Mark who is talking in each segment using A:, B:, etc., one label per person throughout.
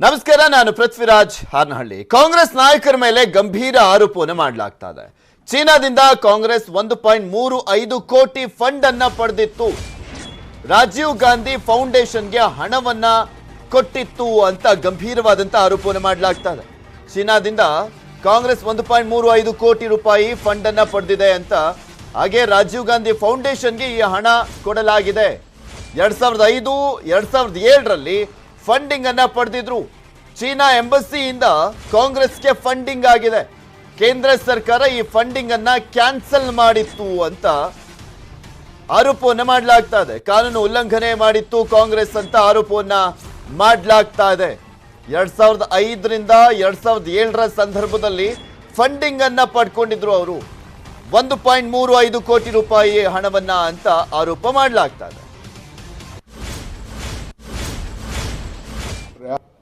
A: ನಮಸ್ಕಾರ, ನಾನು ಪೃಥ್ವಿರಾಜ್ ಹಾರ್ನಹಳ್ಳಿ. ಕಾಂಗ್ರೆಸ್ ನಾಯಕರ ಮೇಲೆ ಗಂಭೀರ ಆರೋಪವನ್ನು ಮಾಡಲಾಗ್ತಾ ಇದೆ. ಚೀನಾದಿಂದ ಕಾಂಗ್ರೆಸ್ 1.35 ಕೋಟಿ ಫಂಡ್ ಅನ್ನ ಪಡೆದಿತ್ತು, ರಾಜೀವ್ ಗಾಂಧಿ ಫೌಂಡೇಶನ್ಗೆ ಹಣವನ್ನ ಕೊಟ್ಟಿತ್ತು ಅಂತ ಗಂಭೀರವಾದಂತ ಆರೋಪವನ್ನು ಮಾಡಲಾಗ್ತಾ ಇದೆ. ಚೀನಾದಿಂದ ಕಾಂಗ್ರೆಸ್ 1.35 ಕೋಟಿ ರೂಪಾಯಿ ಫಂಡ್ ಅನ್ನ ಪಡೆದಿದೆ ಅಂತ, ಹಾಗೆ ರಾಜೀವ್ ಗಾಂಧಿ ಫೌಂಡೇಶನ್ಗೆ ಈ ಹಣ ಕೊಡಲಾಗಿದೆ. 2005 2007ರಲ್ಲಿ ಫಂಡಿಂಗ್ ಅನ್ನ ಪಡೆದಿದ್ರು. ಚೀನಾ ಎಂಬಸಿಯಿಂದ ಕಾಂಗ್ರೆಸ್ಗೆ ಫಂಡಿಂಗ್ ಆಗಿದೆ. ಕೇಂದ್ರ ಸರ್ಕಾರ ಈ ಫಂಡಿಂಗ್ ಅನ್ನ ಕ್ಯಾನ್ಸಲ್ ಮಾಡಿತ್ತು ಅಂತ ಆರೋಪವನ್ನ ಮಾಡಲಾಗ್ತಾ ಇದೆ. ಕಾನೂನು ಉಲ್ಲಂಘನೆ ಮಾಡಿತ್ತು ಕಾಂಗ್ರೆಸ್ ಅಂತ ಆರೋಪವನ್ನ ಮಾಡಲಾಗ್ತಾ ಇದೆ. 2005ರಿಂದ 2007ರ ಸಂದರ್ಭದಲ್ಲಿ ಫಂಡಿಂಗ್ ಅನ್ನ ಪಡ್ಕೊಂಡಿದ್ರು ಅವರು, 1.35 ಕೋಟಿ ರೂಪಾಯಿ ಹಣವನ್ನ ಅಂತ ಆರೋಪ ಮಾಡಲಾಗ್ತಾ ಇದೆ.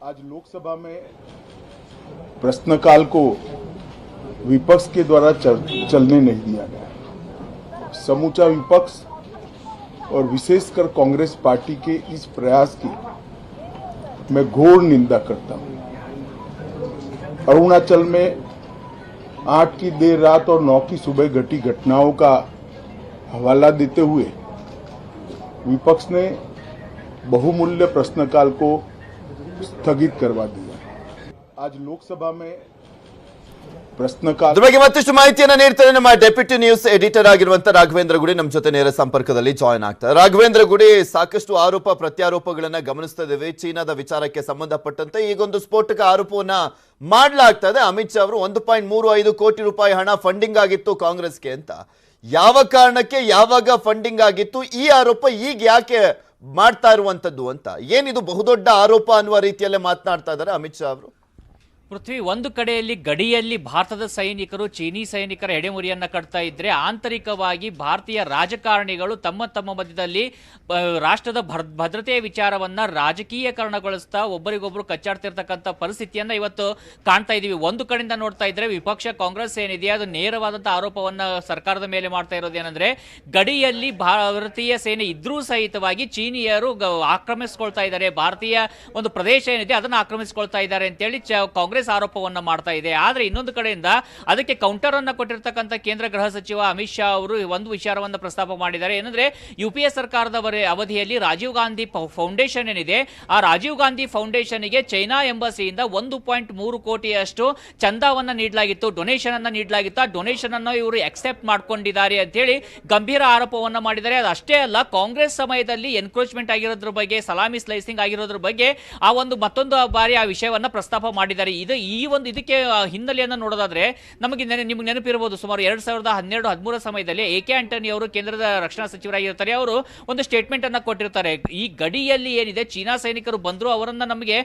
B: आज लोकसभा में प्रश्नकाल को विपक्ष के द्वारा चलने नहीं दिया गया। समूचा विपक्ष और विशेषकर कांग्रेस पार्टी के इस प्रयास की मैं घोर निंदा करता हूं। अरुणाचल में 8 की देर रात और 9 की सुबह घटी घटनाओं का हवाला देते हुए विपक्ष ने बहुमूल्य प्रश्नकाल को स्थगित करवा दिया। आज लोकसभा में
A: ಪ್ರಶ್ನಕಾಲ ಬಗ್ಗೆ ಮತ್ತಷ್ಟು ಮಾಹಿತಿಯನ್ನು ನೀಡ್ತಾರೆ ನಮ್ಮ ಡೆಪ್ಯೂಟಿ ನ್ಯೂಸ್ ಎಡಿಟರ್ ಆಗಿರುವಂತ ರಾಘವೇಂದ್ರ ಗುಡಿ ನಮ್ಮ ಜೊತೆ ನೇರ ಸಂಪರ್ಕದಲ್ಲಿ ಜಾಯಿನ್ ಆಗ್ತಾರೆ. ರಾಘವೇಂದ್ರ ಗುಡಿ, ಸಾಕಷ್ಟು ಆರೋಪ ಪ್ರತ್ಯಾರೋಪಗಳನ್ನ ಗಮನಿಸ್ತಾ ಇದ್ದೇವೆ. ಚೀನಾದ ವಿಚಾರಕ್ಕೆ ಸಂಬಂಧಪಟ್ಟಂತೆ ಈಗೊಂದು ಸ್ಫೋಟಕ ಆರೋಪವನ್ನ ಮಾಡಲಾಗ್ತಾ ಇದೆ. ಅಮಿತ್ ಶಾ ಅವರು 1.35 ಕೋಟಿ ರೂಪಾಯಿ ಹಣ ಫಂಡಿಂಗ್ ಆಗಿತ್ತು ಕಾಂಗ್ರೆಸ್ಗೆ ಅಂತ. ಯಾವ ಕಾರಣಕ್ಕೆ, ಯಾವಾಗ ಫಂಡಿಂಗ್ ಆಗಿತ್ತು, ಈ ಆರೋಪ ಈಗ ಯಾಕೆ ಮಾಡ್ತಾ ಇರುವಂತದ್ದು ಅಂತ, ಏನಿದು ಬಹುದೊಡ್ಡ ಆರೋಪ ಅನ್ನುವ ರೀತಿಯಲ್ಲೇ ಮಾತನಾಡ್ತಾ ಇದ್ದಾರೆ ಅಮಿತ್ ಶಾ ಅವರು?
C: ಪೃಥ್ವಿ, ಒಂದು ಕಡೆಯಲ್ಲಿ ಗಡಿಯಲ್ಲಿ ಭಾರತದ ಸೈನಿಕರು ಚೀನಿ ಸೈನಿಕರ ಎಡೆಮುರಿಯನ್ನ ಕಟ್ತಾ ಇದ್ರೆ, ಆಂತರಿಕವಾಗಿ ಭಾರತೀಯ ರಾಜಕಾರಣಿಗಳು ತಮ್ಮ ತಮ್ಮ ಮಧ್ಯದಲ್ಲಿ ರಾಷ್ಟ್ರದ ಭದ್ರತೆಯ ವಿಚಾರವನ್ನ ರಾಜಕೀಯಕರಣಗೊಳಿಸ್ತಾ ಒಬ್ಬರಿಗೊಬ್ಬರು ಕಚ್ಚಾಡ್ತಿರ್ತಕ್ಕಂಥ ಪರಿಸ್ಥಿತಿಯನ್ನ ಇವತ್ತು ಕಾಣ್ತಾ ಇದೀವಿ. ಒಂದು ಕಡೆಯಿಂದ ನೋಡ್ತಾ ಇದ್ರೆ ವಿಪಕ್ಷ ಕಾಂಗ್ರೆಸ್ ಏನಿದೆ ಅದು ನೇರವಾದಂತಹ ಆರೋಪವನ್ನ ಸರ್ಕಾರದ ಮೇಲೆ ಮಾಡ್ತಾ ಇರೋದೇನೆಂದ್ರೆ, ಗಡಿಯಲ್ಲಿ ಭಾರತೀಯ ಸೇನೆ ಇದ್ರೂ ಸಹಿತವಾಗಿ ಚೀನಿಯರು ಆಕ್ರಮಿಸ್ಕೊಳ್ತಾ ಇದ್ದಾರೆ, ಭಾರತೀಯ ಒಂದು ಪ್ರದೇಶ ಏನಿದೆ ಅದನ್ನ ಆಕ್ರಮಿಸ್ಕೊಳ್ತಾ ಇದ್ದಾರೆ ಅಂತೇಳಿ ಕಾಂಗ್ರೆಸ್ ಆರೋಪವನ್ನ ಮಾಡ್ತಾ ಇದೆ. ಆದ್ರೆ ಇನ್ನೊಂದು ಕಡೆಯಿಂದ ಅದಕ್ಕೆ ಕೌಂಟರ್ ಅನ್ನ ಕೊಟ್ಟಿರ್ತಕ್ಕಂಥ ಕೇಂದ್ರ ಗೃಹ ಸಚಿವ ಅಮಿತ್ ಶಾ ಅವರು ಒಂದು ವಿಚಾರವನ್ನ ಪ್ರಸ್ತಾಪ ಮಾಡಿದ್ದಾರೆ. ಏನಂದ್ರೆ, ಯುಪಿಎ ಸರ್ಕಾರದ ಅವಧಿಯಲ್ಲಿ ರಾಜೀವ್ ಗಾಂಧಿ ಫೌಂಡೇಶನ್ ಏನಿದೆ, ಆ ರಾಜೀವ್ ಗಾಂಧಿ ಫೌಂಡೇಶನ್ಗೆ ಚೈನಾ ಎಂಬಸಿಯಿಂದ 1.3 ಕೋಟಿಯಷ್ಟು ಚಂದಾವನ್ನ ನೀಡಲಾಗಿತ್ತು, ಡೊನೇಷನ್ ಅನ್ನ ನೀಡಲಾಗಿತ್ತು. ಆ ಡೊನೇಷನ್ ಅನ್ನು ಇವರು ಅಕ್ಸೆಪ್ಟ್ ಮಾಡ್ಕೊಂಡಿದ್ದಾರೆ ಅಂತ ಹೇಳಿ ಗಂಭೀರ ಆರೋಪವನ್ನ ಮಾಡಿದ್ದಾರೆ. ಅದಷ್ಟೇ ಅಲ್ಲ, ಕಾಂಗ್ರೆಸ್ ಸಮಯದಲ್ಲಿ ಎನ್ಕ್ರೋಚ್ಮೆಂಟ್ ಆಗಿರೋದ್ರ ಬಗ್ಗೆ, ಸಲಾಮಿ ಸ್ಲೈಸಿಂಗ್ ಆಗಿರೋದ್ರ ಬಗ್ಗೆ ಆ ಒಂದು ಮತ್ತೊಂದು ಬಾರಿ ಆ ವಿಷಯವನ್ನ ಪ್ರಸ್ತಾಪ ಮಾಡಿದ್ದಾರೆ. ಇದಕ್ಕೆ ಹಿನ್ನೆಲೆಯನ್ನು ನೋಡೋದಾದ್ರೆ ನಿಮಗೆ ನೆನಪಿರಬಹುದು, ಸುಮಾರು 2012-13 ಸಮಯದಲ್ಲಿ ಎ.ಕೆ. ಆಂಟನಿ ಅವರು ಕೇಂದ್ರದ ರಕ್ಷಣಾ ಸಚಿವರಾಗಿರ್ತಾರೆ. ಅವರು ಒಂದು ಸ್ಟೇಟ್ಮೆಂಟ್ ಅನ್ನ ಕೊಟ್ಟಿರ್ತಾರೆ, ಈ ಗಡಿಯಲ್ಲಿ ಏನಿದೆ ಚೀನಾ ಸೈನಿಕರು ಬಂದ್ರು ಅವರನ್ನ ನಮಗೆ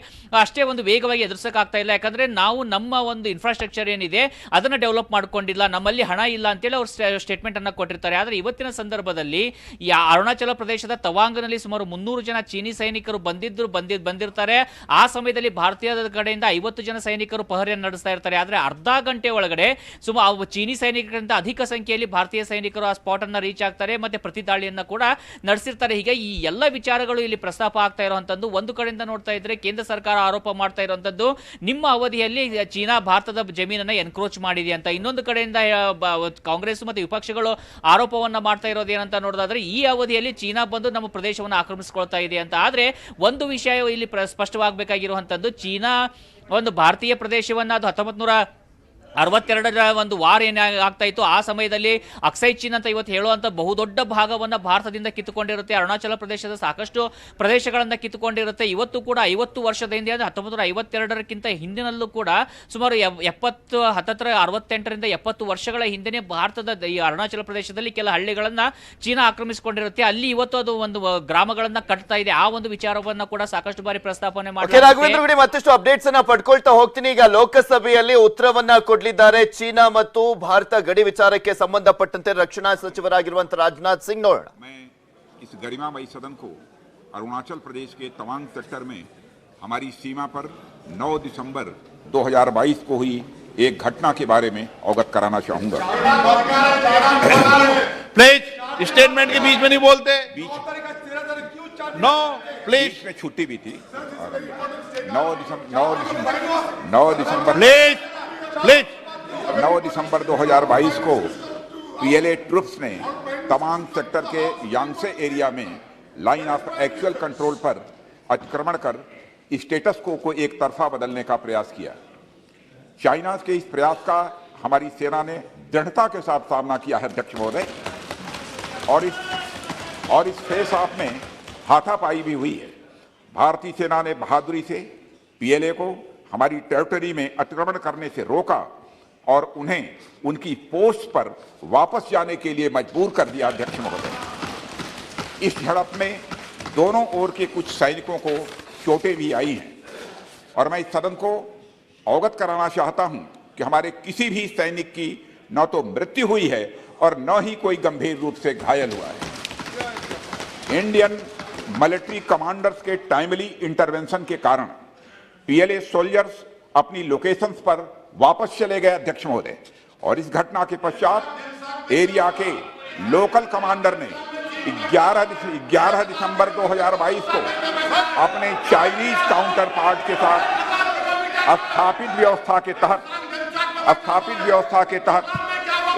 C: ಅಷ್ಟೇ ಒಂದು ವೇಗವಾಗಿ ಎದುರಿಸಕ್ಕಾಗ್ತಾ ಇಲ್ಲ, ಯಾಕಂದ್ರೆ ನಾವು ನಮ್ಮ ಒಂದು ಇನ್ಫ್ರಾಸ್ಟ್ರಕ್ಚರ್ ಏನಿದೆ ಅದನ್ನ ಡೆವಲಪ್ ಮಾಡ್ಕೊಂಡಿಲ್ಲ, ನಮ್ಮಲ್ಲಿ ಹಣ ಇಲ್ಲ ಅಂತೇಳಿ ಅವರು ಸ್ಟೇಟ್ಮೆಂಟ್ ಅನ್ನ ಕೊಟ್ಟಿರ್ತಾರೆ. ಆದ್ರೆ ಇವತ್ತಿನ ಸಂದರ್ಭದಲ್ಲಿ ಅರುಣಾಚಲ ಪ್ರದೇಶದ ತವಾಂಗ್ನಲ್ಲಿ ಸುಮಾರು 300 ಜನ ಚೀನಿ ಸೈನಿಕರು ಬಂದಿರ್ತಾರೆ. ಆ ಸಮಯದಲ್ಲಿ ಭಾರತೀಯದ ಕಡೆಯಿಂದ 50 ಜನ ಸೈನಿಕರು ಪಹರೆಯನ್ನು ನಡೆಸ್ತಾ ಇರ್ತಾರೆ. ಆದ್ರೆ ಅರ್ಧ ಗಂಟೆ ಒಳಗಡೆ ಸುಮಾರು ಚೀನಿ ಸೈನಿಕರಿಂದ ಅಧಿಕ ಸಂಖ್ಯೆಯಲ್ಲಿ ಭಾರತೀಯ ಸೈನಿಕರು ಆ ಸ್ಪಾಟ್ ಅನ್ನ ರೀಚ್ ಆಗ್ತಾರೆ, ಮತ್ತೆ ಪ್ರತಿ ದಾಳಿಯನ್ನ ಕೂಡ ನಡೆಸಿರ್ತಾರೆ. ಹೀಗೆ ಈ ಎಲ್ಲ ವಿಚಾರಗಳು ಇಲ್ಲಿ ಪ್ರಸ್ತಾಪ ಆಗ್ತಾ ಇರುವಂತದ್ದು. ಒಂದು ಕಡೆಯಿಂದ ನೋಡ್ತಾ ಇದ್ರೆ ಕೇಂದ್ರ ಸರ್ಕಾರ ಆರೋಪ ಮಾಡ್ತಾ ಇರುವಂತದ್ದು, ನಿಮ್ಮ ಅವಧಿಯಲ್ಲಿ ಚೀನಾ ಭಾರತದ ಜಮೀನನ್ನ ಎನ್ಕ್ರೋಚ್ ಮಾಡಿದೆ ಅಂತ. ಇನ್ನೊಂದು ಕಡೆಯಿಂದ ಕಾಂಗ್ರೆಸ್ ಮತ್ತೆ ವಿಪಕ್ಷಗಳು ಆರೋಪವನ್ನ ಮಾಡ್ತಾ ಇರೋದೇನಂತ ನೋಡೋದಾದ್ರೆ, ಈ ಅವಧಿಯಲ್ಲಿ ಚೀನಾ ಬಂದು ನಮ್ಮ ಪ್ರದೇಶವನ್ನು ಆಕ್ರಮಿಸಿಕೊಳ್ತಾ ಇದೆ ಅಂತ. ಆದ್ರೆ ಒಂದು ವಿಷಯ ಇಲ್ಲಿ ಸ್ಪಷ್ಟವಾಗಬೇಕಾಗಿರುವಂತದ್ದು, ಚೀನಾ ಒಂದು ಭಾರತೀಯ ಪ್ರದೇಶವನ್ನ ಅದು 1962ರ ಒಂದು ವಾರ್ ಏನಾಗ್ತಾ ಇತ್ತು, ಆ ಸಮಯದಲ್ಲಿ ಅಕ್ಸೈ ಚೀನ್ ಅಂತ ಇವತ್ತು ಹೇಳುವಂತ ಬಹುದೊಡ್ಡ ಭಾಗವನ್ನ ಭಾರತದಿಂದ ಕಿತ್ತುಕೊಂಡಿರುತ್ತೆ. ಅರುಣಾಚಲ ಪ್ರದೇಶದ ಸಾಕಷ್ಟು ಪ್ರದೇಶಗಳನ್ನ ಕಿತ್ತುಕೊಂಡಿರುತ್ತೆ. ಇವತ್ತು ಕೂಡ 50 ವರ್ಷದ ಹಿಂದೆ, 1952ಕ್ಕಿಂತ ಹಿಂದಿನಲ್ಲೂ ಕೂಡ ಸುಮಾರು 68ರಿಂದ 70 ವರ್ಷಗಳ ಹಿಂದೆನೆ ಭಾರತದ ಈ ಅರುಣಾಚಲ ಪ್ರದೇಶದಲ್ಲಿ ಕೆಲ ಹಳ್ಳಿಗಳನ್ನ ಚೀನಾ ಆಕ್ರಮಿಸಿಕೊಂಡಿರುತ್ತೆ. ಅಲ್ಲಿ ಇವತ್ತು ಅದು ಒಂದು ಗ್ರಾಮಗಳನ್ನ ಕಟ್ತಾ ಇದೆ. ಆ ಒಂದು ವಿಚಾರವನ್ನ ಕೂಡ ಸಾಕಷ್ಟು ಬಾರಿ ಪ್ರಸ್ತಾಪನೆ
A: ಮಾಡಿ ಮತ್ತಷ್ಟು ಅಪ್ಡೇಟ್ಸ್ ಅನ್ನ ಪಡ್ಕೊಳ್ತಾ ಹೋಗ್ತೀನಿ. ಈಗ ಲೋಕಸಭೆಯಲ್ಲಿ ಉತ್ತರವನ್ನ ಕೊಡಲಿದ್ದಾರೆ ಚೀನಾ ಮತ್ತು ಭಾರತ ಗಡಿ ವಿಚಾರಕ್ಕೆ ಸಂಬಂಧಪಟ್ಟಂತೆ ರಕ್ಷಣಾ ಸಚಿವರಾಗಿರುವಂತ ರಾಜನಾಥ್ सिंह ನೋಡೋಣ.
D: मैं इस गरिमामयी सदन को अरुणाचल प्रदेश के तवांग सेक्टर में हमारी सीमा पर 9 दिसंबर 2022 को हुई एक घटना के बारे में अवगत कराना चाहूंगा।
E: प्लीज स्टेटमेंट के बीच में नहीं बोलते।
D: बीच
E: नो प्लीज
D: में छुट्टी भी थी। 9 दिसंबर 2022 को पीएलए ट्रुप्स ने तवांग सेक्टर के यांगसे एरिया में लाइन ऑफ एक्चुअल कंट्रोल पर अतिक्रमण कर स्टेटस को एक तरफा बदलने का प्रयास किया। चाइना के इस प्रयास का हमारी सेना ने दृढ़ता के साथ सामना किया है अध्यक्ष महोदय, और इस फेस ऑफ में हाथापाई भी हुई है। भारतीय सेना ने बहादुरी से पीएलए को हमारी टेरिटरी में अतिक्रमण करने से रोका और उन्हें उनकी पोस्ट पर वापस जाने के लिए मजबूर कर दिया अध्यक्ष महोदय। इस झड़प में दोनों ओर के कुछ सैनिकों को चोटें भी आई हैं और मैं इस सदन को अवगत कराना चाहता हूं कि हमारे किसी भी सैनिक की न तो मृत्यु हुई है और न ही कोई गंभीर रूप से घायल हुआ है। इंडियन मिलिट्री कमांडर्स के टाइमली इंटरवेंशन के कारण पीएलए सोल्जर्स अपनी लोकेशंस पर वापस चले गए अध्यक्ष महोदय, और इस घटना के पश्चात एरिया के लोकल कमांडर ने 11 दिसंबर 2022 को अपने चाइनीज काउंटर पार्ट के साथ स्थापित व्यवस्था के तहत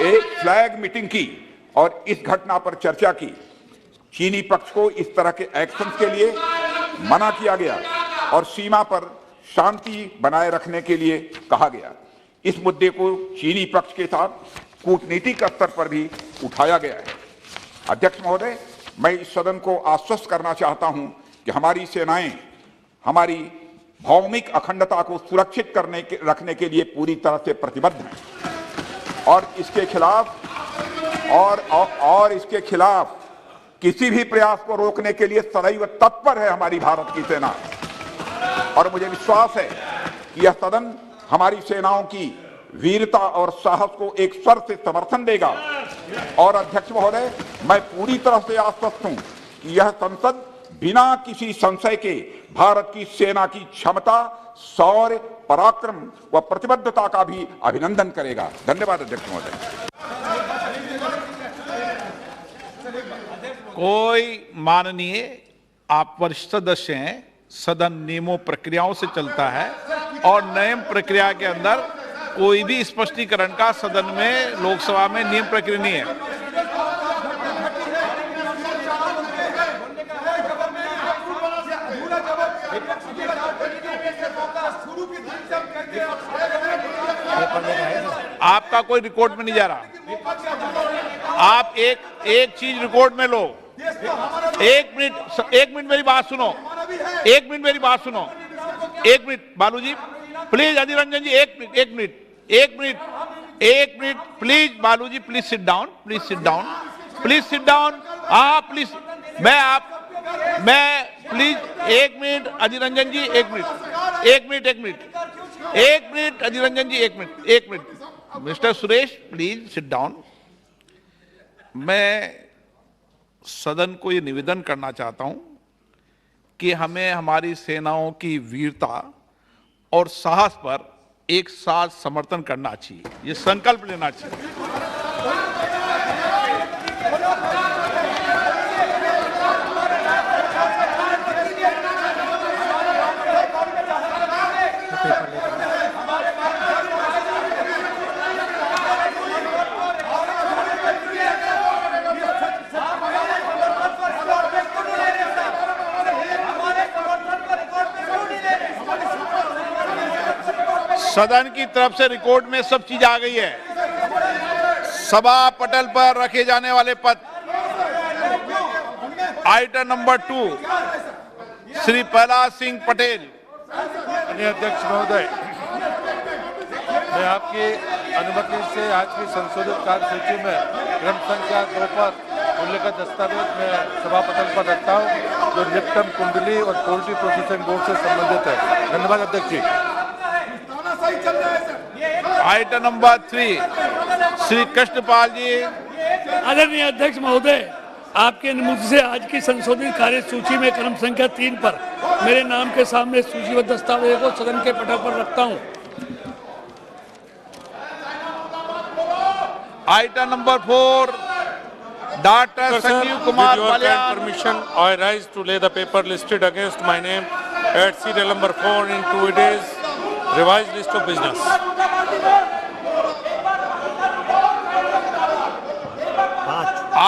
D: एक फ्लैग मीटिंग की और इस घटना पर चर्चा की। चीनी पक्ष को इस तरह के एक्शन के लिए मना किया गया और सीमा पर शांति बनाए रखने के लिए कहा गया। इस मुद्दे को चीनी पक्ष के साथ कूटनीतिक स्तर पर भी उठाया गया है। अध्यक्ष महोदय, मैं इस सदन को आश्वस्त करना चाहता हूं कि हमारी सेनाएं हमारी भौमिक अखंडता को सुरक्षित रखने के लिए पूरी तरह से प्रतिबद्ध हैं और इसके खिलाफ किसी भी प्रयास को रोकने के लिए सदैव तत्पर है हमारी भारत की सेना। और मुझे विश्वास है कि यह सदन हमारी सेनाओं की वीरता और साहस को एक स्वर से समर्थन देगा। और अध्यक्ष महोदय, मैं पूरी तरह से आश्वस्त हूं कि यह संसद बिना किसी संशय के भारत की सेना की क्षमता, शौर्य, पराक्रम व प्रतिबद्धता का भी अभिनंदन करेगा। धन्यवाद अध्यक्ष महोदय।
E: कोई माननीय, आप वरिष्ठ सदस्य हैं, सदन नियमों प्रक्रियाओं से चलता है और नियम प्रक्रिया के अंदर कोई भी स्पष्टीकरण का सदन में, लोकसभा में नियम प्रक्रिया नहीं है। आपका कोई रिकॉर्ड में नहीं जा रहा। आप एक चीज रिकॉर्ड में लो। एक मिनट मेरी बात सुनो। एक मिनट बालू जी, प्लीज। अधीर रंजन जी, एक मिनट प्लीज। बालू जी, प्लीज सिट डाउन। हाँ प्लीज, मैं प्लीज, एक मिनट अधीर रंजन जी, एक मिनट अधीर रंजन जी, एक minute. Mister Suresh, please sit down. मैं सदन को ये निवेदन करना चाहता हूं कि हमें हमारी सेनाओं की वीरता और साहस पर एक साथ समर्थन करना चाहिए, ये संकल्प लेना चाहिए। सदन की तरफ से रिकॉर्ड में सब चीज आ गई है। सभा पटल पर रखे जाने वाले पद, आइटम नंबर 2, श्री प्रहलाद सिंह पटेल।
F: अध्यक्ष महोदय, मैं आपकी अनुमति से आज की संशोधित कार्यसूची में क्रम संख्या 2 पर उल्लेखित दस्तावेज में सभा पटल पर रखता हूँ, जो रिक्टम कुंडली और पोल्ट्री प्रोसेसिंग बोर्ड से संबंधित है। धन्यवाद अध्यक्ष जी।
E: आइटम नंबर 3, श्री कृष्णपाल जी।
G: आदरणीय अध्यक्ष महोदय, आपके अनुमति से आज की संशोधित कार्यसूची में क्रम संख्या 3 पर मेरे नाम के सामने सूचीबद्ध दस्तावेज को सदन के पटल पर रखता हूं।
E: Item number 4, Dr. Sanjeev Kumar
F: with your kind
E: Balyan.
F: permission, I rise to lay the paper listed against my name at serial number 4 in 2 days, revised list of business.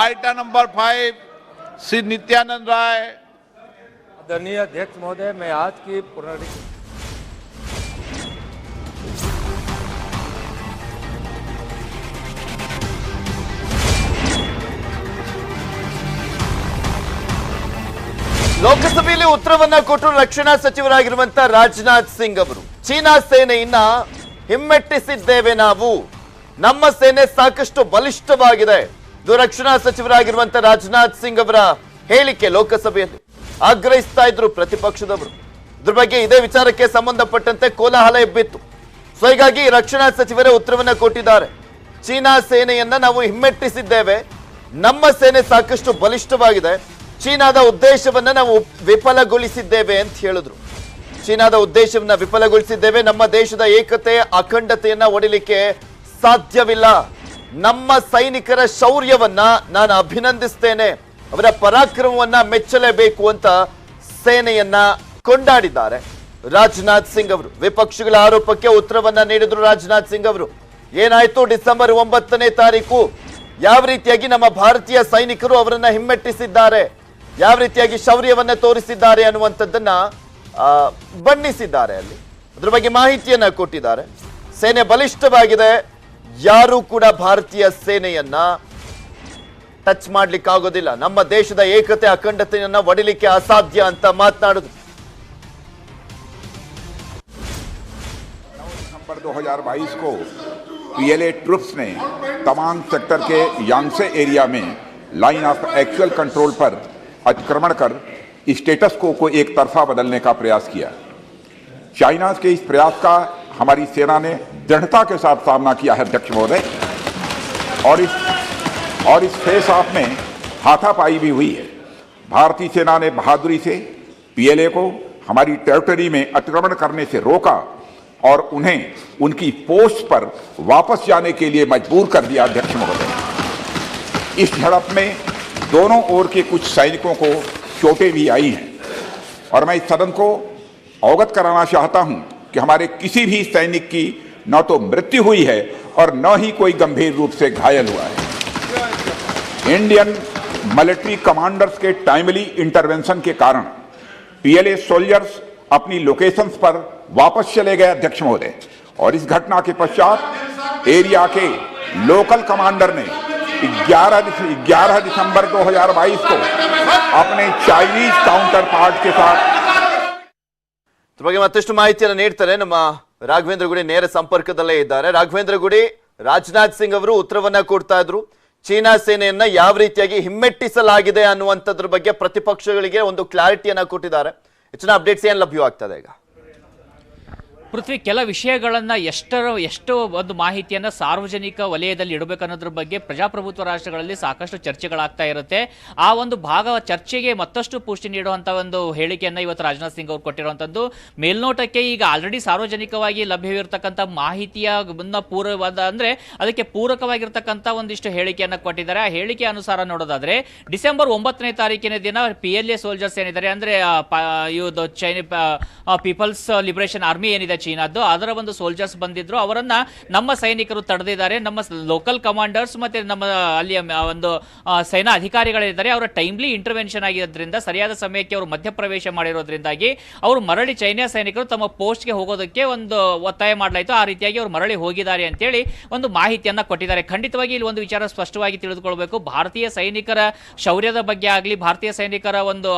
E: Item number 5, Sri Nityanand Rai.
H: आदरणीय अध्यक्ष महोदय, मैं आज की पुनरीक्षण
A: ಲೋಕಸಭೆಯಲ್ಲಿ ಉತ್ತರವನ್ನ ಕೊಟ್ಟರು ರಕ್ಷಣಾ ಸಚಿವರಾಗಿರುವಂತ ರಾಜನಾಥ್ ಸಿಂಗ್ ಅವರು. ಚೀನಾ ಸೇನೆಯನ್ನ ಹಿಮ್ಮೆಟ್ಟಿಸಿದ್ದೇವೆ ನಾವು, ನಮ್ಮ ಸೇನೆ ಸಾಕಷ್ಟು ಬಲಿಷ್ಠವಾಗಿದೆ. ಇದು ರಕ್ಷಣಾ ಸಚಿವರಾಗಿರುವಂತ ರಾಜನಾಥ್ ಸಿಂಗ್ ಅವರ ಹೇಳಿಕೆ. ಲೋಕಸಭೆಯಲ್ಲಿ ಆಗ್ರಹಿಸ್ತಾ ಇದ್ರು ಪ್ರತಿಪಕ್ಷದವರು. ಇದ್ರ ಬಗ್ಗೆ ಇದೇ ವಿಚಾರಕ್ಕೆ ಸಂಬಂಧಪಟ್ಟಂತೆ ಕೋಲಾಹಲ ಎಬ್ಬಿತ್ತು. ಸೊ ಹೀಗಾಗಿ ರಕ್ಷಣಾ ಸಚಿವರೇ ಉತ್ತರವನ್ನ ಕೊಟ್ಟಿದ್ದಾರೆ. ಚೀನಾ ಸೇನೆಯನ್ನ ನಾವು ಹಿಮ್ಮೆಟ್ಟಿಸಿದ್ದೇವೆ, ನಮ್ಮ ಸೇನೆ ಸಾಕಷ್ಟು ಬಲಿಷ್ಠವಾಗಿದೆ, ಚೀನಾದ ಉದ್ದೇಶವನ್ನ ನಾವು ವಿಫಲಗೊಳಿಸಿದ್ದೇವೆ ಅಂತ ಹೇಳಿದ್ರು. ಚೀನಾದ ಉದ್ದೇಶವನ್ನ ವಿಫಲಗೊಳಿಸಿದ್ದೇವೆ, ನಮ್ಮ ದೇಶದ ಏಕತೆ ಅಖಂಡತೆಯನ್ನ ಒಡಿಲಿಕ್ಕೆ ಸಾಧ್ಯವಿಲ್ಲ, ನಮ್ಮ ಸೈನಿಕರ ಶೌರ್ಯವನ್ನ ನಾನು ಅಭಿನಂದಿಸ್ತೇನೆ, ಅವರ ಪರಾಕ್ರಮವನ್ನ ಮೆಚ್ಚಲೇಬೇಕು ಅಂತ ಸೇನೆಯನ್ನ ಕೊಂಡಾಡಿದ್ದಾರೆ ರಾಜನಾಥ್ ಸಿಂಗ್ ಅವರು. ವಿಪಕ್ಷಗಳ ಆರೋಪಕ್ಕೆ ಉತ್ತರವನ್ನ ನೀಡಿದ್ರು ರಾಜನಾಥ್ ಸಿಂಗ್ ಅವರು. ಏನಾಯ್ತು ಡಿಸೆಂಬರ್ 9ನೇ ತಾರೀಕು ಯಾವ ರೀತಿಯಾಗಿ ನಮ್ಮ ಭಾರತೀಯ ಸೈನಿಕರು ಅವರನ್ನ ಹಿಮ್ಮೆಟ್ಟಿಸಿದ್ದಾರೆ, ಯಾವ ರೀತಿಯಾಗಿ ಶೌರ್ಯವನ್ನ ತೋರಿಸಿದ್ದಾರೆ ಅನ್ನುವಂಥದ್ದನ್ನ ಬಣ್ಣಿಸಿದ್ದಾರೆ. ಅಲ್ಲಿ ಅದ್ರ ಬಗ್ಗೆ ಮಾಹಿತಿಯನ್ನ ಕೊಟ್ಟಿದ್ದಾರೆ. ಸೇನೆ ಬಲಿಷ್ಠವಾಗಿದೆ, ಯಾರು ಕೂಡ ಭಾರತೀಯ ಸೇನೆಯನ್ನ ಟಚ್ ಮಾಡ್ಲಿಕ್ಕೆ ಆಗೋದಿಲ್ಲ, ನಮ್ಮ ದೇಶದ ಏಕತೆ ಅಖಂಡತೆಯನ್ನ ಒಡಿಲಿಕ್ಕೆ ಅಸಾಧ್ಯ ಅಂತ ಮಾತನಾಡುದು.
D: दिसंबर 2022 को पीएलए ट्रुप्स ने तवांग सेक्टर के यांगसे एरिया में लाइन ऑफ एक्चुअल कंट्रोल पर अतिक्रमण कर स्टेटस को एक तरफा बदलने का प्रयास किया। चाइना के इस प्रयास का हमारी सेना ने दृढ़ता के साथ सामना किया है अध्यक्ष महोदय, और इस फेस ऑफ में हाथापाई भी हुई है। भारतीय सेना ने बहादुरी से पीएलए को हमारी टेरिटरी में अतिक्रमण करने से रोका और उन्हें उनकी पोस्ट पर वापस जाने के लिए मजबूर कर दिया अध्यक्ष महोदय। इस झड़प में दोनों ओर के कुछ सैनिकों को चोटें भी आई हैं और मैं इस सदन को अवगत कराना चाहता हूं कि हमारे किसी भी सैनिक की न तो मृत्यु हुई है और न ही कोई गंभीर रूप से घायल हुआ है। इंडियन मिलिट्री कमांडर्स के टाइमली इंटरवेंशन के कारण पीएलए सोल्जर्स अपनी लोकेशंस पर वापस चले गए अध्यक्ष महोदय, और इस घटना के पश्चात एरिया के लोकल कमांडर ने 11 दिसंबर 2022 को अपने चाइनीज काउंटर पार्ट के साथ
A: ಇದ್ರ ಬಗ್ಗೆ ಮತ್ತಷ್ಟು ಮಾಹಿತಿಯನ್ನು ನೀಡ್ತಾರೆ ನಮ್ಮ ರಾಘವೇಂದ್ರ ಗುಡಿ ನೇರ ಸಂಪರ್ಕದಲ್ಲೇ ಇದ್ದಾರೆ. ರಾಘವೇಂದ್ರ ಗುಡಿ, ರಾಜನಾಥ್ ಸಿಂಗ್ ಅವರು ಉತ್ತರವನ್ನ ಕೊಡ್ತಾ ಇದ್ರು. ಚೀನಾ ಸೇನೆಯನ್ನ ಯಾವ ರೀತಿಯಾಗಿ ಹಿಮ್ಮೆಟ್ಟಿಸಲಾಗಿದೆ ಅನ್ನುವಂಥದ್ರ ಬಗ್ಗೆ ಪ್ರತಿಪಕ್ಷಗಳಿಗೆ ಒಂದು ಕ್ಲಾರಿಟಿಯನ್ನ ಕೊಟ್ಟಿದ್ದಾರೆ. ಹೆಚ್ಚಿನ ಅಪ್ಡೇಟ್ಸ್ ಏನು ಲಭ್ಯವಾಗ್ತದೆ ಈಗ?
C: ಪೃಥ್ವಿ, ಕೆಲ ವಿಷಯಗಳನ್ನು ಎಷ್ಟು ಒಂದು ಮಾಹಿತಿಯನ್ನು ಸಾರ್ವಜನಿಕ ವಲಯದಲ್ಲಿ ಇಡಬೇಕನ್ನೋದ್ರ ಬಗ್ಗೆ ಪ್ರಜಾಪ್ರಭುತ್ವ ರಾಷ್ಟ್ರಗಳಲ್ಲಿ ಸಾಕಷ್ಟು ಚರ್ಚೆಗಳಾಗ್ತಾ ಇರುತ್ತೆ. ಆ ಒಂದು ಚರ್ಚೆಗೆ ಮತ್ತಷ್ಟು ಪುಷ್ಟಿ ನೀಡುವಂಥ ಒಂದು ಹೇಳಿಕೆಯನ್ನು ಇವತ್ತು ರಾಜನಾಥ್ ಸಿಂಗ್ ಅವರು ಕೊಟ್ಟಿರುವಂಥದ್ದು. ಮೇಲ್ನೋಟಕ್ಕೆ ಈಗ ಆಲ್ರೆಡಿ ಸಾರ್ವಜನಿಕವಾಗಿ ಲಭ್ಯವಿರತಕ್ಕಂಥ ಮಾಹಿತಿಯ ಪೂರ್ವವಾದ ಅಂದರೆ ಅದಕ್ಕೆ ಪೂರಕವಾಗಿರ್ತಕ್ಕಂಥ ಒಂದಿಷ್ಟು ಹೇಳಿಕೆಯನ್ನು ಕೊಟ್ಟಿದ್ದಾರೆ. ಆ ಹೇಳಿಕೆ ಅನುಸಾರ ನೋಡೋದಾದ್ರೆ ಡಿಸೆಂಬರ್ 9ನೇ ತಾರೀಕಿನ ದಿನ PLA ಸೋಲ್ಜರ್ಸ್ ಏನಿದ್ದಾರೆ, ಅಂದರೆ ಇವುದು ಪೀಪಲ್ಸ್ ಲಿಬರೇಷನ್ ಆರ್ಮಿ ಏನಿದೆ ಚೀನಾದ್ದು, ಅದರ ಒಂದು ಸೋಲ್ಜರ್ಸ್ ಬಂದಿದ್ರು. ಅವರನ್ನ ನಮ್ಮ ಸೈನಿಕರು ತಡೆದಿದ್ದಾರೆ. ನಮ್ಮ ಲೋಕಲ್ ಕಮಾಂಡರ್ಸ್ ಮತ್ತೆ ನಮ್ಮ ಅಲ್ಲಿಯ ಒಂದು ಸೇನಾ ಅಧಿಕಾರಿಗಳಿದ್ದಾರೆ, ಅವರ ಟೈಮ್ಲಿ ಇಂಟರ್ವೆನ್ಷನ್ ಆಗಿರೋದ್ರಿಂದ, ಸರಿಯಾದ ಸಮಯಕ್ಕೆ ಅವರು ಮಧ್ಯಪ್ರವೇಶ ಮಾಡಿರೋದ್ರಿಂದಾಗಿ ಅವರು ಮರಳಿ ಚೈನಾ ಸೈನಿಕರು ತಮ್ಮ ಪೋಸ್ಟ್ಗೆ ಹೋಗೋದಕ್ಕೆ ಒಂದು ಒತ್ತಾಯ ಮಾಡಲಾಯಿತು. ಆ ರೀತಿಯಾಗಿ ಅವರು ಮರಳಿ ಹೋಗಿದ್ದಾರೆ ಅಂತೇಳಿ ಒಂದು ಮಾಹಿತಿಯನ್ನ ಕೊಟ್ಟಿದ್ದಾರೆ. ಖಂಡಿತವಾಗಿ ಇಲ್ಲಿ ಒಂದು ವಿಚಾರ ಸ್ಪಷ್ಟವಾಗಿ ತಿಳಿದುಕೊಳ್ಬೇಕು. ಭಾರತೀಯ ಸೈನಿಕರ ಶೌರ್ಯದ ಬಗ್ಗೆ ಆಗಲಿ, ಭಾರತೀಯ ಸೈನಿಕರ ಒಂದು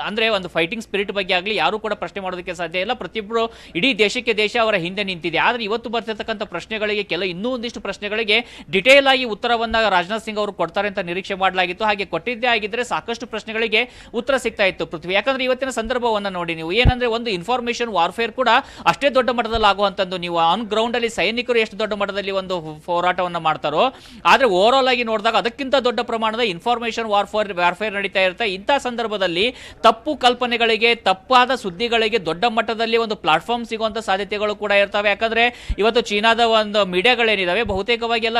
C: ಅಂದ್ರೆ ಒಂದು ಫೈಟಿಂಗ್ ಸ್ಪಿರಿಟ್ ಬಗ್ಗೆ ಆಗಲಿ ಯಾರು ಕೂಡ ಪ್ರಶ್ನೆ ಮಾಡೋದಕ್ಕೆ ಸಾಧ್ಯ ಇಲ್ಲ. ಪ್ರತಿಯೊಬ್ಬರು ಇಡೀ ದೇಶಕ್ಕೆ ದೇಶ ಅವರ ಹಿಂದೆ ನಿಂತಿದೆ. ಆದರೆ ಇವತ್ತು ಬರ್ತಿರ್ತಕ್ಕಂಥ ಪ್ರಶ್ನೆಗಳಿಗೆ ಇನ್ನೂ ಒಂದಿಷ್ಟು ಪ್ರಶ್ನೆಗಳಿಗೆ ಡಿಟೇಲ್ ಆಗಿ ಉತ್ತರವನ್ನ ರಾಜನಾಥ್ ಸಿಂಗ್ ಅವರು ಕೊಡ್ತಾರೆ ಅಂತ ನಿರೀಕ್ಷೆ ಮಾಡಲಾಗಿತ್ತು. ಹಾಗೆ ಕೊಟ್ಟಿದ್ದೇ ಆಗಿದ್ರೆ ಸಾಕಷ್ಟು ಪ್ರಶ್ನೆಗಳಿಗೆ ಉತ್ತರ ಸಿಗ್ತಾ ಇತ್ತು ಪೃಥ್ವಿ. ಯಾಕಂದ್ರೆ ಇವತ್ತಿನ ಸಂದರ್ಭವನ್ನ ನೋಡಿ ನೀವು, ಏನಂದ್ರೆ ಒಂದು ಇನ್ಫಾರ್ಮೇಶನ್ ವಾರ್ಫೇರ್ ಕೂಡ ಅಷ್ಟೇ ದೊಡ್ಡ ಮಟ್ಟದಲ್ಲಿ ಆಗುವಂತದ್ದು. ನೀವು ಆನ್ ಗ್ರೌಂಡ್ ಅಲ್ಲಿ ಸೈನಿಕರು ಎಷ್ಟು ದೊಡ್ಡ ಮಟ್ಟದಲ್ಲಿ ಒಂದು ಹೋರಾಟವನ್ನ ಮಾಡ್ತಾರೋ, ಆದ್ರೆ ಓವರ್ ಆಲ್ ಆಗಿ ನೋಡಿದಾಗ ಅದಕ್ಕಿಂತ ದೊಡ್ಡ ಪ್ರಮಾಣದ ಇನ್ಫಾರ್ಮೇಶನ್ ವಾರ್ಫೇರ್ ನಡೀತಾ ಇರುತ್ತೆ. ಇಂತಹ ಸಂದರ್ಭದಲ್ಲಿ ತಪ್ಪು ಕಲ್ಪನೆಗಳಿಗೆ, ತಪ್ಪಾದ ಸುದ್ದಿಗಳಿಗೆ ದೊಡ್ಡ ಮಟ್ಟದಲ್ಲಿ ಒಂದು ಪ್ಲಾಟ್ಫಾರ್ಮ್ ಸಿಗುವಂತ ಮಾಡುವಂತ ಸಾಧ್ಯತೆಗಳು ಕೂಡ ಇರ್ತವೆ. ಯಾಕಂದ್ರೆ ಇವತ್ತು ಚೀನಾದ ಒಂದು ಮೀಡಿಯಾಗಳೇನಿದಾವೆ ಬಹುತೇಕವಾಗಿ ಎಲ್ಲ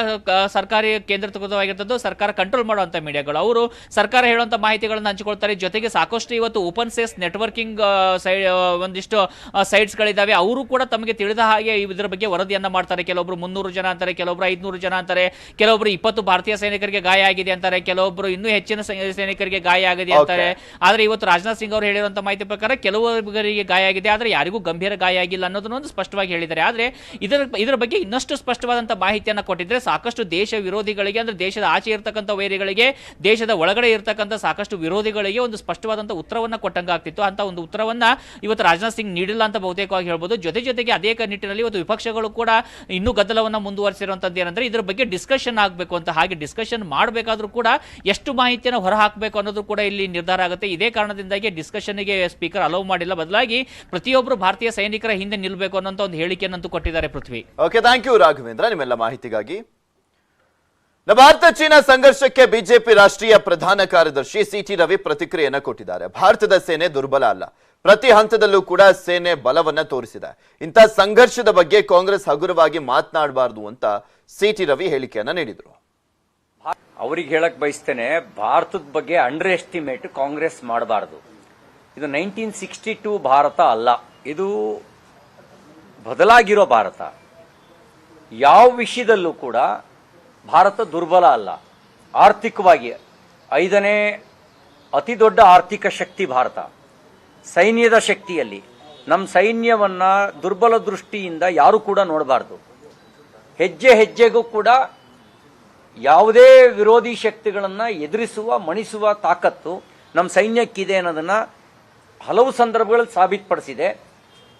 C: ಸರ್ಕಾರಿ ಕೇಂದ್ರೀಕೃತವಾಗಿರ್ತದ್ದು, ಸರ್ಕಾರ ಕಂಟ್ರೋಲ್ ಮಾಡುವಂತ ಮೀಡಿಯಾಗಳು. ಅವರು ಸರ್ಕಾರ ಹೇಳುವಂತ ಮಾಹಿತಿಗಳನ್ನು ಹಂಚಿಕೊಳ್ತಾರೆ. ಜೊತೆಗೆ ಸಾಕಷ್ಟು ಇವತ್ತು ಓಪನ್ ಸೇಸ್ ನೆಟ್ವರ್ಕಿಂಗ್ ಒಂದಿಷ್ಟು ಸೈಟ್ಸ್ ಗಳಿದಾವೆ. ಅವರು ಕೂಡ ತಮಗೆ ತಿಳಿದ ಹಾಗೆ ಇದರ ಬಗ್ಗೆ ವರದಿಯನ್ನ ಮಾಡ್ತಾರೆ. ಕೆಲವೊಬ್ರು 300 ಜನ ಅಂತಾರೆ, ಕೆಲವೊಬ್ರು 500 ಜನ ಅಂತಾರೆ, ಕೆಲವೊಬ್ರು 20 ಭಾರತೀಯ ಸೈನಿಕರಿಗೆ ಗಾಯ ಆಗಿದೆ ಅಂತಾರೆ, ಕೆಲವೊಬ್ರು ಇನ್ನೂ ಹೆಚ್ಚಿನ ಸೈನಿಕರಿಗೆ ಗಾಯ ಆಗಿದೆ ಅಂತಾರೆ. ಆದ್ರೆ ಇವತ್ತು ರಾಜನಾಥ್ ಸಿಂಗ್ ಅವರು ಹೇಳಿರುವಂತ ಮಾಹಿತಿ ಪ್ರಕಾರ ಕೆಲವರಿಗೆ ಗಾಯ ಆಗಿದೆ, ಆದ್ರೆ ಯಾರಿಗೂ ಗಂಭೀರ ಗಾಯ ಆಗಿಲ್ಲ ಅನ್ನೋದನ್ನ ಒಂದು ಸ್ಪಷ್ಟವಾಗಿ ಹೇಳಿದ್ದಾರೆ. ಆದ್ರೆ ಇದರ ಬಗ್ಗೆ ಇನ್ನಷ್ಟು ಸ್ಪಷ್ಟವಾದಂತಹ ಮಾಹಿತಿಯನ್ನ ಕೊಟ್ಟಿದ್ರೆ ಸಾಕಷ್ಟು ದೇಶ ವಿರೋಧಿಗಳಿಗೆ, ಅಂದ್ರೆ ದೇಶದ ಆಚೆ ಇರತಕ್ಕಂಥ ವೈರಿಗಳಿಗೆ, ದೇಶದ ಒಳಗಡೆ ಇರತಕ್ಕಂಥ ಸಾಕಷ್ಟು ವಿರೋಧಿಗಳಿಗೆ ಒಂದು ಸ್ಪಷ್ಟವಾದಂತಹ ಉತ್ತರವನ್ನ ಕೊಟ್ಟಂಗಾಗ್ತಿತ್ತು. ಅಂತ ಒಂದು ಉತ್ತರವನ್ನ ಇವತ್ತು ರಾಜನಾಥ್ ಸಿಂಗ್ ನೀಡಿಲ್ಲ ಅಂತ ಬಹುತೇಕವಾಗಿ ಹೇಳ್ಬೋದು. ಜೊತೆಗೆ ಅದೇ ನಿಟ್ಟಿನಲ್ಲಿ ಇವತ್ತು ವಿಪಕ್ಷಗಳು ಕೂಡ ಇನ್ನೂ ಗದ್ದಲವನ್ನ ಮುಂದುವರಿಸಿರುವಂತದ್ದು ಏನಂದ್ರೆ ಇದರ ಬಗ್ಗೆ ಡಿಸ್ಕಷನ್ ಆಗಬೇಕು ಅಂತ. ಹಾಗೆ ಡಿಸ್ಕಷನ್ ಮಾಡಬೇಕಾದ್ರೂ ಕೂಡ ಎಷ್ಟು ಮಾಹಿತಿಯನ್ನು ಹೊರ ಹಾಕಬೇಕು ಅನ್ನೋದು ಕೂಡ ಇಲ್ಲಿ ನಿರ್ಧಾರ ಆಗುತ್ತೆ. ಇದೇ ಕಾರಣದಿಂದಾಗಿ ಡಿಸ್ಕಷನ್ಗೆ ಸ್ಪೀಕರ್ ಅಲೌ ಮಾಡಿಲ್ಲ, ಬದಲಾಗಿ ಪ್ರತಿಯೊಬ್ಬರು ಭಾರತೀಯ ಸೈನಿಕರ ಹಿಂದೆ ನಿಲ್ಲಬೇಕು ಅನ್ನೋ ಒಂದು ಹೇಳಿಕೆಯನ್ನಂತೂ ಕೊಟ್ಟಿದ್ದಾರೆ. ಪೃಥ್ವಿ.
A: ಓಕೆ, ಥ್ಯಾಂಕ್ ಯು ರಾಘವೇಂದ್ರ ನಿಮ್ಮೆಲ್ಲ ಮಾಹಿತಿಗಾಗಿ. ಭಾರತ ಚೀನಾ ಸಂಘರ್ಷಕ್ಕೆ ಬಿಜೆಪಿ ರಾಷ್ಟ್ರೀಯ ಪ್ರಧಾನ ಕಾರ್ಯದರ್ಶಿ ಸಿಟಿ ರವಿ ಪ್ರತಿಕ್ರಿಯೆಯನ್ನ ಕೊಟ್ಟಿದ್ದಾರೆ. ಭಾರತದ ಸೇನೆ ದುರ್ಬಲ ಅಲ್ಲ, ಪ್ರತಿ ಹಂತದಲ್ಲೂ ಕೂಡ ಸೇನೆ ಬಲವನ್ನ ತೋರಿಸಿದೆ. ಇಂಥ ಸಂಘರ್ಷದ ಬಗ್ಗೆ ಕಾಂಗ್ರೆಸ್ ಹಗುರವಾಗಿ ಮಾತನಾಡಬಾರದು ಅಂತ ಸಿಟಿ ರವಿ ಹೇಳಿಕೆಯನ್ನ ನೀಡಿದರು.
I: ಅವ್ರಿಗೆ ಹೇಳಕ್ ಬಯಸ್ತೇನೆ, ಭಾರತದ ಬಗ್ಗೆ ಅಂಡರ್ ಎಸ್ಟಿಮೇಟ್ ಕಾಂಗ್ರೆಸ್ ಮಾಡಬಾರದು. ಇದು 1962 ಭಾರತ ಅಲ್ಲ, ಇದು ಬದಲಾಗಿರೋ ಭಾರತ. ಯಾವ ವಿಷಯದಲ್ಲೂ ಕೂಡ ಭಾರತ ದುರ್ಬಲ ಅಲ್ಲ. ಆರ್ಥಿಕವಾಗಿ 5ನೇ ಅತಿ ದೊಡ್ಡ ಆರ್ಥಿಕ ಶಕ್ತಿ ಭಾರತ. ಸೈನ್ಯದ ಶಕ್ತಿಯಲ್ಲಿ ನಮ್ಮ ಸೈನ್ಯವನ್ನ ದುರ್ಬಲ ದೃಷ್ಟಿಯಿಂದ ಯಾರು ಕೂಡ ನೋಡಬಾರ್ದು. ಹೆಜ್ಜೆ ಹೆಜ್ಜೆಗೂ ಕೂಡ ಯಾವುದೇ ವಿರೋಧಿ ಶಕ್ತಿಗಳನ್ನ ಎದುರಿಸುವ, ಮಣಿಸುವ ತಾಕತ್ತು ನಮ್ಮ ಸೈನ್ಯಕ್ಕಿದೆ ಅನ್ನೋದನ್ನ ಹಲವು ಸಂದರ್ಭಗಳಲ್ಲಿ ಸಾಬೀತುಪಡಿಸಿದೆ.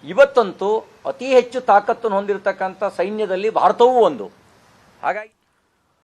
I: ಇವತ್ತಂತೂ ಅತಿ ಹೆಚ್ಚು ತಾಕತ್ತನ್ನು ಹೊಂದಿರತಕ್ಕಂಥ ಸೈನ್ಯದಲ್ಲಿ ಭಾರತವೂ ಒಂದು. ಹಾಗಾಗಿ